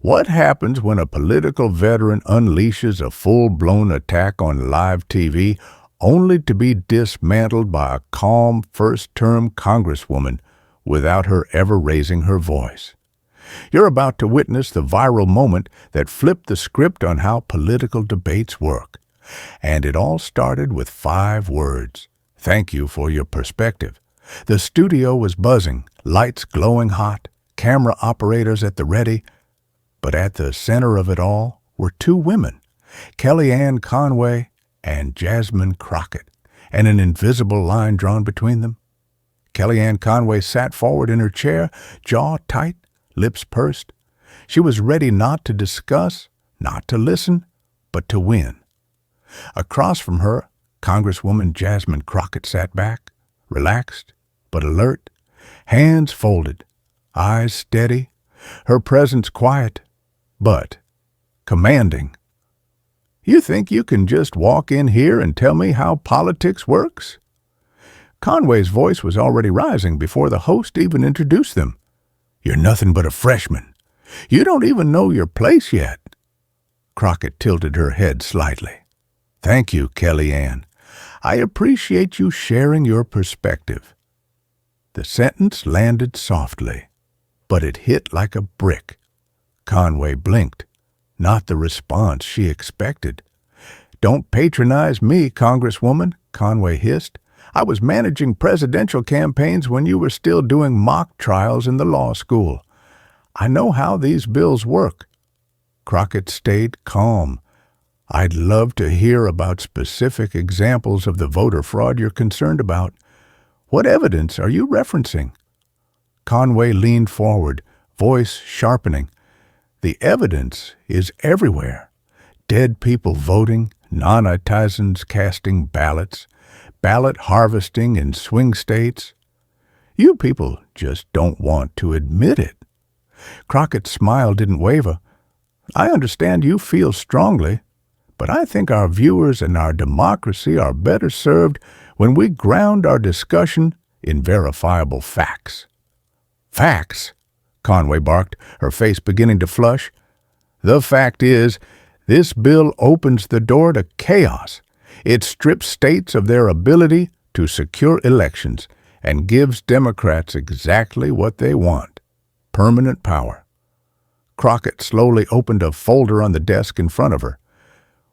What happens when a political veteran unleashes a full-blown attack on live TV only to be dismantled by a calm first-term congresswoman without her ever raising her voice? You're about to witness the viral moment that flipped the script on how political debates work. And it all started with 5 words. Thank you for your perspective. The studio was buzzing, lights glowing hot, camera operators at the ready. But at the center of it all were 2 women, Kellyanne Conway and Jasmine Crockett, and an invisible line drawn between them. Kellyanne Conway sat forward in her chair, jaw tight, lips pursed. She was ready not to discuss, not to listen, but to win. Across from her, Congresswoman Jasmine Crockett sat back, relaxed but alert, hands folded, eyes steady, her presence quiet, but commanding. You think you can just walk in here and tell me how politics works? Conway's voice was already rising before the host even introduced them. You're nothing but a freshman. You don't even know your place yet. Crockett tilted her head slightly. Thank you, Kellyanne. I appreciate you sharing your perspective. The sentence landed softly, but it hit like a brick. Conway blinked, not the response she expected. Don't patronize me, Congresswoman, Conway hissed. I was managing presidential campaigns when you were still doing mock trials in the law school. I know how these bills work. Crockett stayed calm. I'd love to hear about specific examples of the voter fraud you're concerned about. What evidence are you referencing? Conway leaned forward, voice sharpening. The evidence is everywhere. Dead people voting, non-citizens casting ballots, ballot harvesting in swing states. You people just don't want to admit it. Crockett's smile didn't waver. I understand you feel strongly, but I think our viewers and our democracy are better served when we ground our discussion in verifiable facts. Facts? Conway barked, her face beginning to flush. The fact is, this bill opens the door to chaos. It strips states of their ability to secure elections and gives Democrats exactly what they want: permanent power. Crockett slowly opened a folder on the desk in front of her.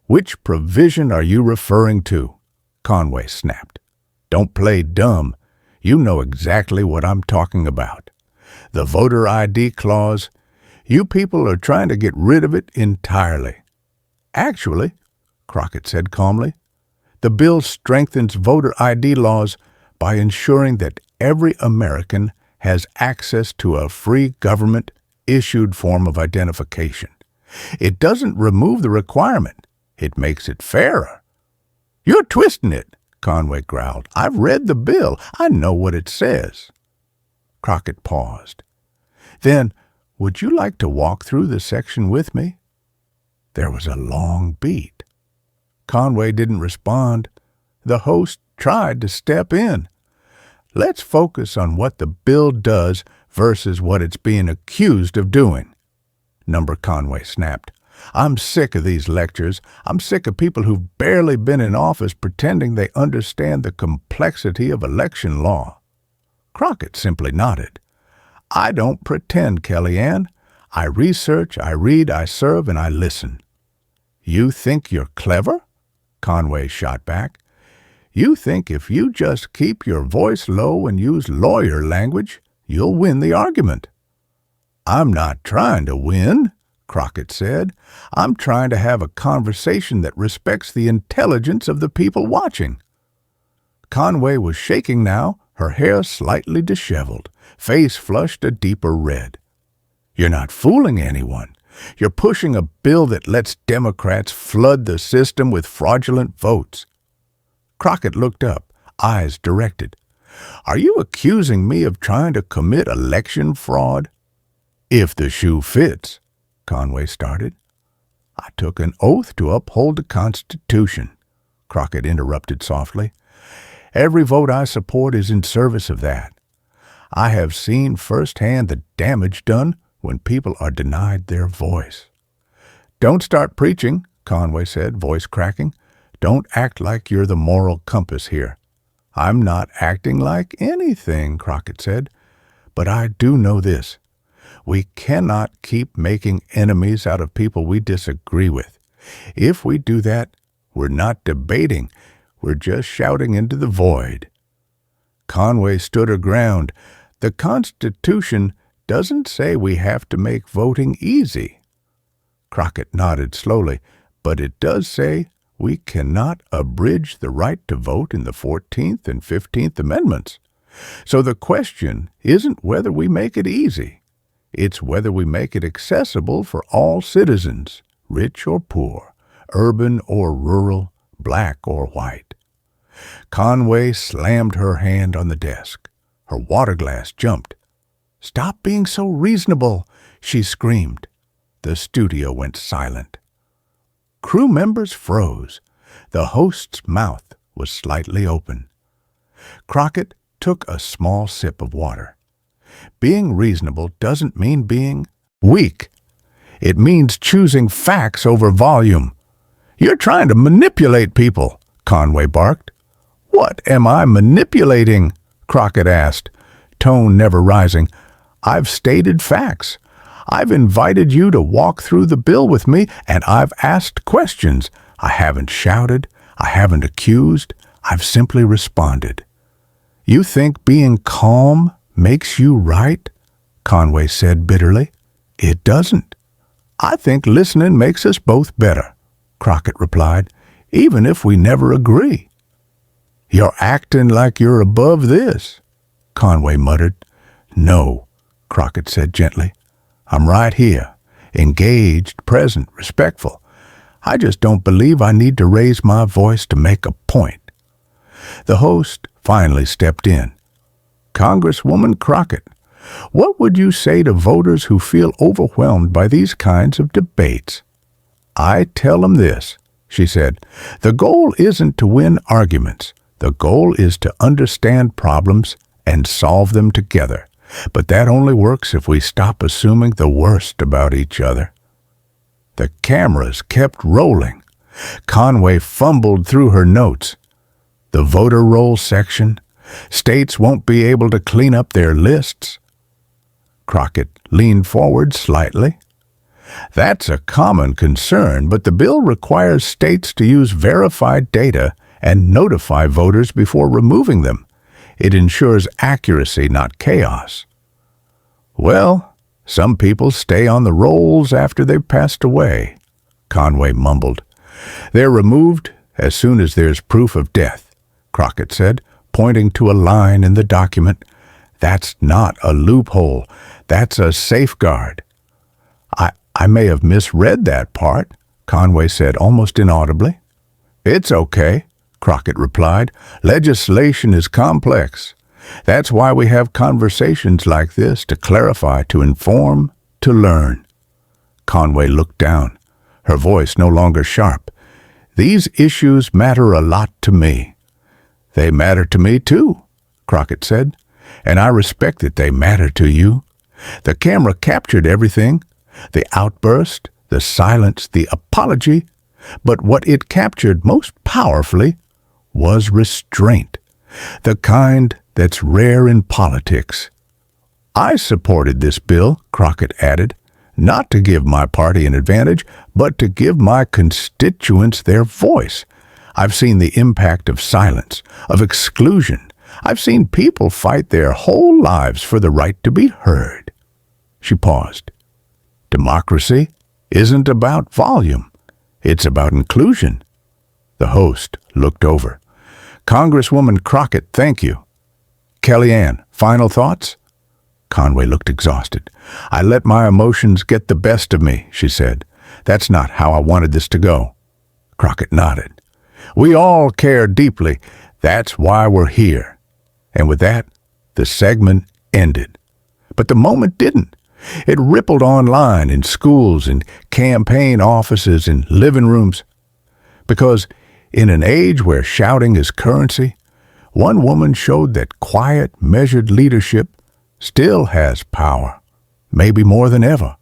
Which provision are you referring to? Conway snapped. Don't play dumb. You know exactly what I'm talking about. The voter ID clause. You people are trying to get rid of it entirely. Actually, Crockett said calmly, the bill strengthens voter ID laws by ensuring that every American has access to a free government-issued form of identification. It doesn't remove the requirement. It makes it fairer. You're twisting it, Conway growled. I've read the bill. I know what it says. Crockett paused. Then, would you like to walk through the section with me? There was a long beat. Conway didn't respond. The host tried to step in. Let's focus on what the bill does versus what it's being accused of doing. Number Conway snapped. I'm sick of these lectures. I'm sick of people who've barely been in office pretending they understand the complexity of election law. Crockett simply nodded. I don't pretend, Kellyanne. I research, I read, I serve, and I listen. You think you're clever? Conway shot back. You think if you just keep your voice low and use lawyer language, you'll win the argument. I'm not trying to win, Crockett said. I'm trying to have a conversation that respects the intelligence of the people watching. Conway was shaking now, her hair slightly disheveled, face flushed a deeper red. You're not fooling anyone. You're pushing a bill that lets Democrats flood the system with fraudulent votes. Crockett looked up, eyes directed. Are you accusing me of trying to commit election fraud? If the shoe fits, Conway started. I took an oath to uphold the Constitution, Crockett interrupted softly. Every vote I support is in service of that. I have seen firsthand the damage done when people are denied their voice. "Don't start preaching," Conway said, voice cracking. "Don't act like you're the moral compass here." "I'm not acting like anything," Crockett said. "But I do know this. We cannot keep making enemies out of people we disagree with. If we do that, we're not debating. We're just shouting into the void." Conway stood her ground. "The Constitution doesn't say we have to make voting easy." Crockett nodded slowly. "But it does say we cannot abridge the right to vote in the 14th and 15th Amendments. So the question isn't whether we make it easy. It's whether we make it accessible for all citizens, rich or poor, urban or rural, black or white." Conway slammed her hand on the desk. Her water glass jumped. "Stop being so reasonable," she screamed. The studio went silent. Crew members froze. The host's mouth was slightly open. Crockett took a small sip of water. "Being reasonable doesn't mean being weak. It means choosing facts over volume." "You're trying to manipulate people," Conway barked. "What am I manipulating?" Crockett asked, tone never rising. "I've stated facts. I've invited you to walk through the bill with me, and I've asked questions. I haven't shouted. I haven't accused. I've simply responded." "You think being calm makes you right?" Conway said bitterly. "It doesn't. I think listening makes us both better," Crockett replied, "even if we never agree." "You're acting like you're above this," Conway muttered. "No," Crockett said gently. "I'm right here, engaged, present, respectful. I just don't believe I need to raise my voice to make a point." The host finally stepped in. "Congresswoman Crockett, what would you say to voters who feel overwhelmed by these kinds of debates?" "I tell them this," she said. "The goal isn't to win arguments. The goal is to understand problems and solve them together. But that only works if we stop assuming the worst about each other." The cameras kept rolling. Conway fumbled through her notes. "The voter roll section. States won't be able to clean up their lists." Crockett leaned forward slightly. "That's a common concern, but the bill requires states to use verified data and notify voters before removing them. It ensures accuracy, not chaos." "Well, some people stay on the rolls after they've passed away," Conway mumbled. "They're removed as soon as there's proof of death," Crockett said, pointing to a line in the document. "That's not a loophole. That's a safeguard." I may have misread that part," Conway said almost inaudibly. "It's okay," Crockett replied. "Legislation is complex. That's why we have conversations like this, to clarify, to inform, to learn." Conway looked down, her voice no longer sharp. "These issues matter a lot to me." "They matter to me too," Crockett said, "and I respect that they matter to you. The camera captured everything, the outburst, the silence, the apology, but what it captured most powerfully was restraint, the kind that's rare in politics. "I supported this bill," Crockett added, "not to give my party an advantage, but to give my constituents their voice. I've seen the impact of silence, of exclusion. I've seen people fight their whole lives for the right to be heard." She paused. "Democracy isn't about volume. It's about inclusion." The host looked over. "Congresswoman Crockett, thank you. Kellyanne, final thoughts?" Conway looked exhausted. "I let my emotions get the best of me," she said. "That's not how I wanted this to go." Crockett nodded. "We all care deeply. That's why we're here." And with that, the segment ended. But the moment didn't. It rippled online, in schools, in campaign offices, in living rooms. Because in an age where shouting is currency, one woman showed that quiet, measured leadership still has power. maybe more than ever.